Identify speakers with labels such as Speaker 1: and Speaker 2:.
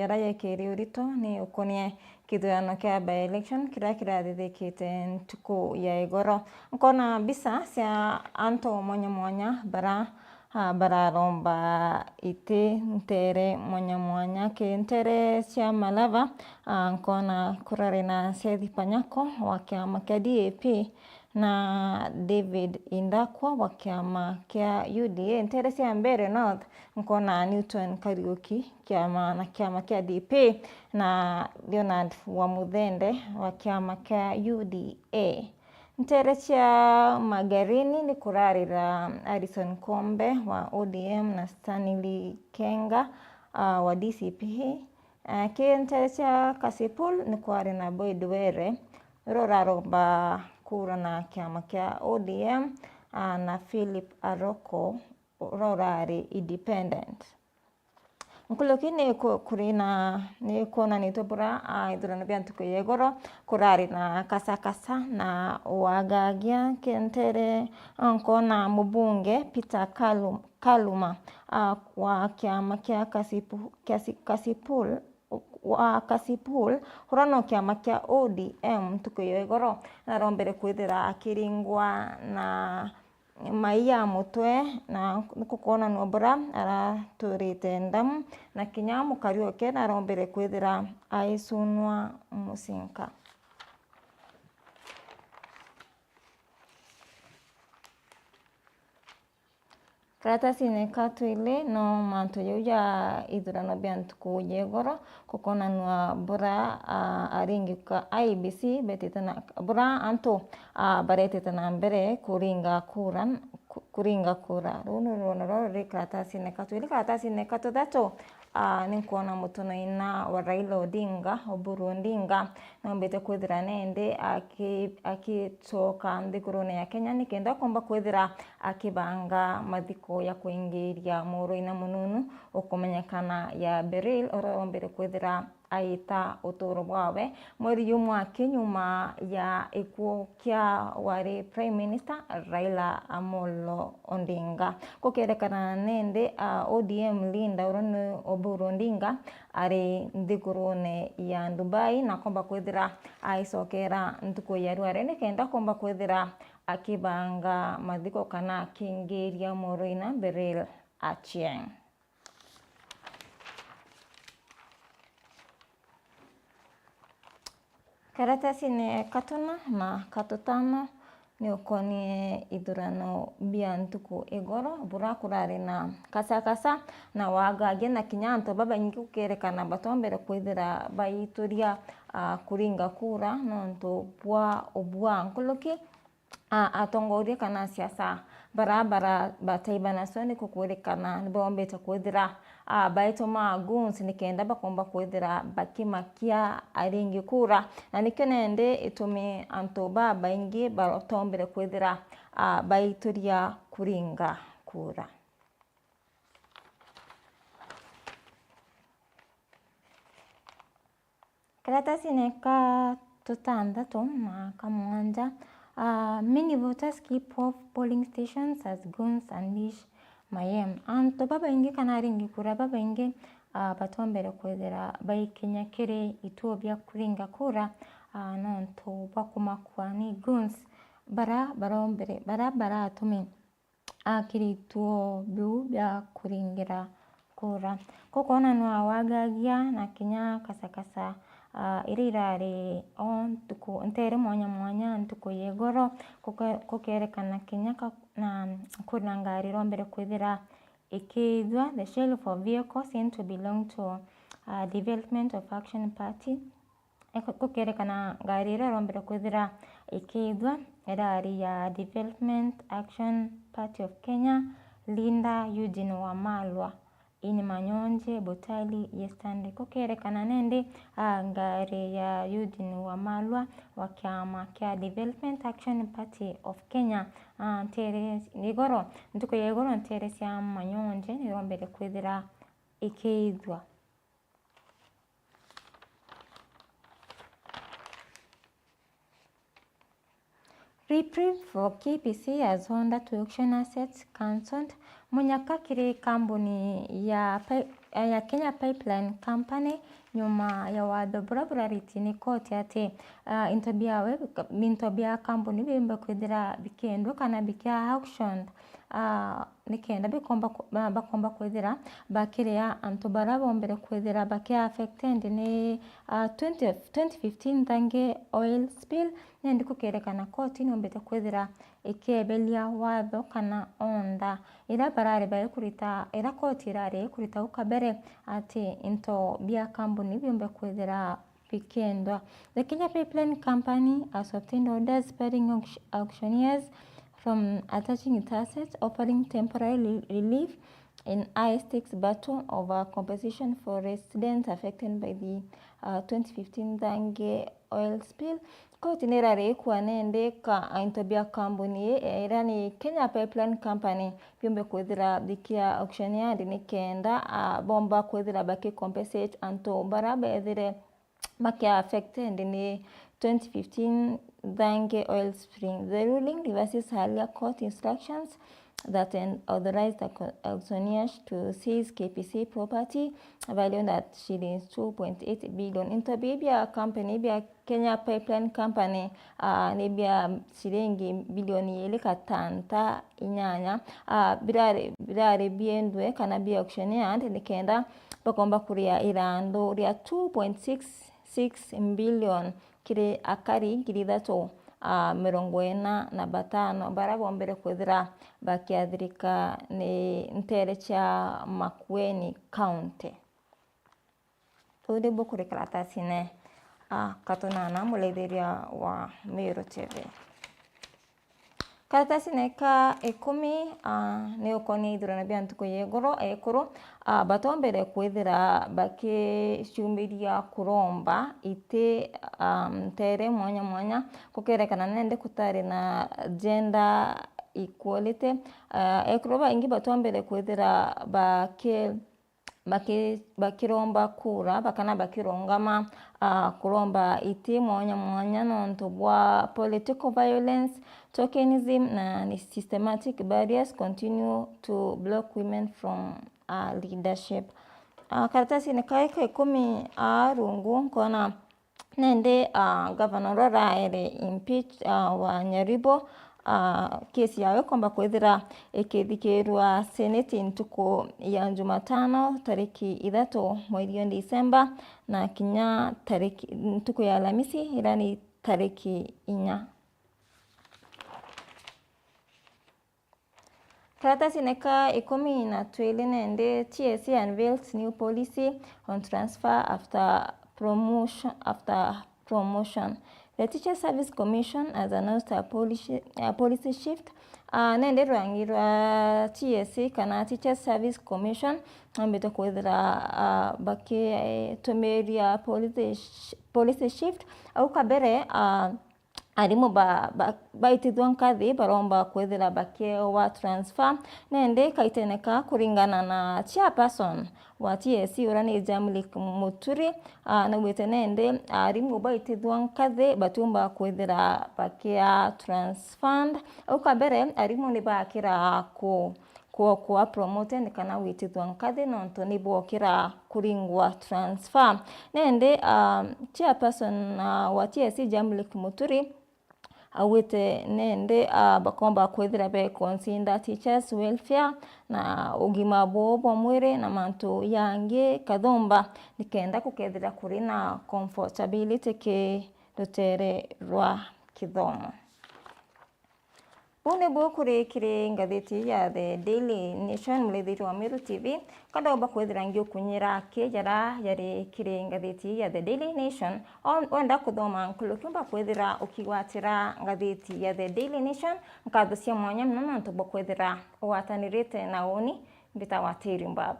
Speaker 1: raya kiri urito ni ukonie kithurano kia by election kira kirathithikite ntuku ya igoro nkona bisa cia anto mwanya bararomba iti ntere mwanya kintere cia malava nkona kurari na Sethi Panyako wa kiama kia DAP na David Indakwa wa kiama kia UDA ntere cia Mbere North nkona Newton Kariuki kiama kia DP na Leonard Wamuthende wa kiama kia UDA. Ntere cia Magarini ni kurarira Harrison Kombe wa ODM na Stanley Kenga wa DCP. Ntere cia Kasipul ni kurari na Boyd Were roraromba kura na kiama kia ODM na Philip Aroko rorari independent. Nkuloki ni kurina ni kuona ni tobura idurano bia ntuku ya igoro kurari na kasa na wagagia kentere nkona mubunge Peter Kaluma wa kiama kia Kasipul wa Kasipul hurano kiama kia ODM ntuku ya igoro narombere kwithira akiringwa na maiya mutwe na kukona nobura araturite ndamu na kinyamu Kariuki narombere kwithira aisunwa musinka. Karatasi ne katwile no manto ya idurano bia ntuku ya igoro kukona nwa bura aringiuka IBC betitana bura anto baretitana mbere kuringa kura runo karatasi ne katwile ninkuona mutono ina wa Raila Odinga Oburu Odinga nombete kwithira nende akitoka nthigurune ya Kenya nikenda komba kwithira akibanga mathiko ya kuingiria muru ina mununu ukumenyekana ya Beryl orombere kwithira aita utoro bwawe mweri yumwaki nyuma ya ikuo kia wari Prime Minister Raila Amolo Odinga kukerekana nende ODM linda urone Oburu Odinga ari nthigurune ya Dubai na komba kwithira aisokera ntuku ya ruare nikenda komba kwithira akibanga mathiko kana kingiria muru ina Beryl Achieng. Karatasi ne katona na katotano ni ukonie idurano bia ntuku igoro bura kurari na kasa na wagagia na kinyanto baba nyingi kukerekana batombere kwithira baituria kuringa kura nonto bwa nkuluki atongoria kana siasa barabara bataibana soni kukurekana nibombete kwithira baito maguns nikenda bakomba kwithira bakimakia aringi kura na nikenende itumi anto baba ingi barotombere kwithira baituria kuringa kura. Karatasi ne katutandatu na kamwanja many voters keep off polling stations as guns unleash mayhem. Anto baba ingi kana ringi kura baba ingi batombere kwithira baikenya kiri ituo bia kuringa kura nonto bakumakwa ni guns bara atumi kiri ituo bia kuringira kura kokona nwa wagagia na kinya kasa irirari on tuku ntere mwanya ntuku yegoro kukerekana kinya na kunangari rombere kwithira ikithwa the sale for vehicles seem to belong to Development of Action Party kukerekana ngari rombere kwithira ikithwa erari ya Development Action Party of Kenya Linda Eugene Wamalwa ini Manyonje Botali Yestande kukerekana nende ngari ya Eugene Wamalwa wa kiama kia Development Action Party of Kenya ntere igoro ntuku ya igoro ntere cia Manyonje nirombere kwithira ikithwa. Reprieve for KPC as Honda to auction assets cancelled. Munyaka kiri kambuni ya ya Kenya Pipeline Company nyuma ya watho buraburariti ni koti ati into bia kambuni bimba kwithira bikendwa kana bikia auction nikenda bakomba kwithira bakiria antu bara bombere kwithira bakia affected ni 2015 thange oil spill nendi kukerekana koti nombete kwithira ikebelia watho kana onda ira barare bari kurita ira koti irare kurita ukabere ati into bia kambuni bimba kwithira bikendwa. The Kenya Pipeline Company has obtained orders sparing auctioneers from attaching its assets, offering temporary relief in high-stakes battle over compensation for residents affected by the 2015 Dange oil spill. Koti nirare kuwa nende ka intobia kambuni irani Kenya Pipeline Company byombe kwithira bikia auctioneer nikenda bomba kwithira baki compensate anto baraba ethire makia affected in 2015 Dange oil spill. The ruling reverses earlier court instructions that authorized the auctioneers to seize KPC property valued at shillings 2.8 billion. Into bia company bia Kenya Pipeline Company ni bia shilingi bilioni ile katanta inyanya birare biendwe kana bia auctioneer nikenda bakomba kuria irando ria 2.66 billion kire akari girithato mirongo ena na batano bara bombere kwithira bakiathirika ni ntere cha Makueni County. Tudi bukuri karatasine katonana muletheria wa Meru TV. Karatasine ka 10 ni ukoni ithurano bia ntuku yegoro ekuru batombere kwithira bakicumbiria kuromba ite ntere mwanya kukerekana nende kutari na gender equality ekuru baingi batombere kwithira bakiromba kura bakana bakirongama kuromba iti mwanya nonto bwa political violence, tokenism na systematic barriers continue to block women from leadership. Karatasi ni kaika 10 rungu nkona nende governor raere impeach wa Nyaribo kesi yawe kwamba kwethira ikithikirwa seneti ntuku ya Jumatano tariki 3 mwezi wa Disemba na kinya tariki ntuku ya Alhamisi irani tariki 4. Karatasi neka 12 nende TSC unveils new policy on transfer after promotion. The Teacher Service Commission has announced a policy shift. Nende rwangirwa TSC kana Teacher Service Commission ambito kwithira baki tumeria policy shift au kabere arimu baitithwa nkathi baromba kwithira bakio wa transfer nende kaiteneka kuringana na chairperson wa TSC urani Jamlik Muturi na wete nende arimu baitithwa nkathi batumba kwithira bakia transfer au kabere arimu ni bakira kuwa promoted kana witithwa nkathi nonto ni bokira kuringwa transfer nende chairperson wa TSC Jamlik Muturi awite nende bakomba kwithira be consider teachers welfare na ugima bwo mwire na mantu yange kathomba nikenda kukethira kuri na comfortability ke rutere rwa kithomo. Bune bwo kurekire ngatheti ya The Daily Nation muletheria wa Meru TV kada oba kwethira ngio kunyira ke yari kire ngatheti ya The Daily Nation onda kuthoma nkulukumba kwethira ukigwatira ngatheti ya The Daily Nation nkathucia mwanya mno nto bwo kwethira watanirite na oni mbita watiri MBAABU.